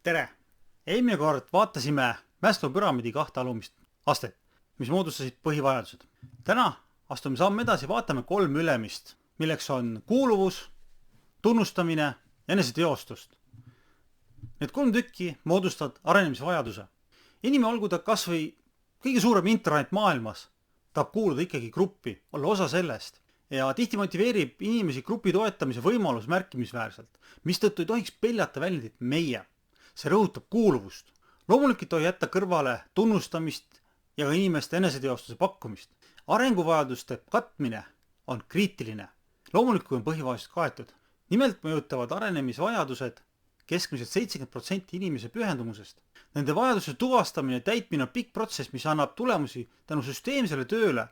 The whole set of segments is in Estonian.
Tere! Eelmine kord vaatasime Maslow püramiidi 2 alumist astet, mis moodustasid põhivajadused. Täna astume samm edasi, vaatame 3 ülemist, milleks on kuuluvus, tunnustamine ja eneseteostust. Need 3 tükki moodustavad arenemisvajaduse. Inimene, olgu ta kas või kõige suurem internet maailmas, tahab kuuluda ikkagi gruppi, olla osa sellest. Ja tihti motiveerib inimesi grupi toetamise võimalus märkimisväärselt, mistõttu ei tohiks peljata väljendit meie. See rõhutab kuuluvust. Loomulikult ei tohi jätta kõrvale tunnustamist ja ka inimeste eneseteostuse pakkumist. Arenguvajaduste katmine on kriitiline. Loomulikult kui on põhivajadused kaetud. Nimelt mõjutavad arenemisvajadused keskmiselt 70% inimese pühendumusest. Nende vajaduse tuvastamine ja täitmine on pikk protsess, mis annab tulemusi tänu süsteemsele tööle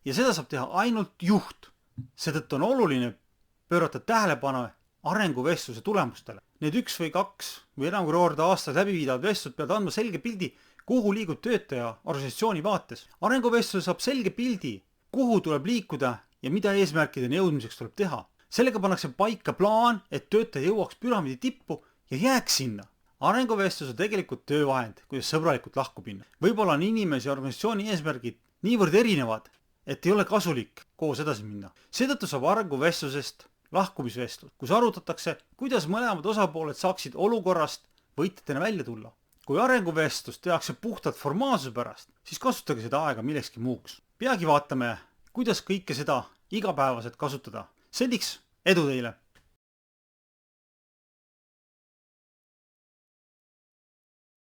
ja seda saab teha ainult juht. Seetõttu on oluline pöörata tähelepanu arenguvestluse tulemustele. Need 1 või 2 või enam kui korda aastas läbiviidavad vestlused peavad andma selge pildi, kuhu liigub töötaja organisatsiooni vaates. Arenguvestlus saab selge pildi, kuhu tuleb liikuda ja mida eesmärkideni jõudmiseks tuleb teha. Sellega pannakse paika plaan, et töötaja jõuaks püramiidi tippu ja jääks sinna. Arenguvestlus on tegelikult töövahend, kuidas sõbralikult lahku minna. Võib-olla on inimese ja organisatsiooni eesmärgid niivõrd erinevad, et ei ole kasulik koos edasi minna. Seetõttu saab arenguvestlusest lahkumisvestlus, kus arutatakse, kuidas mõlemad osapooled saaksid olukorrast võitjatena välja tulla. Kui arenguvestlus tehakse puhtalt formaalsuse pärast, siis kasutage seda aega millekski muuks. Peagi vaatame, kuidas kõike seda igapäevaselt kasutada. Seniks edu teile!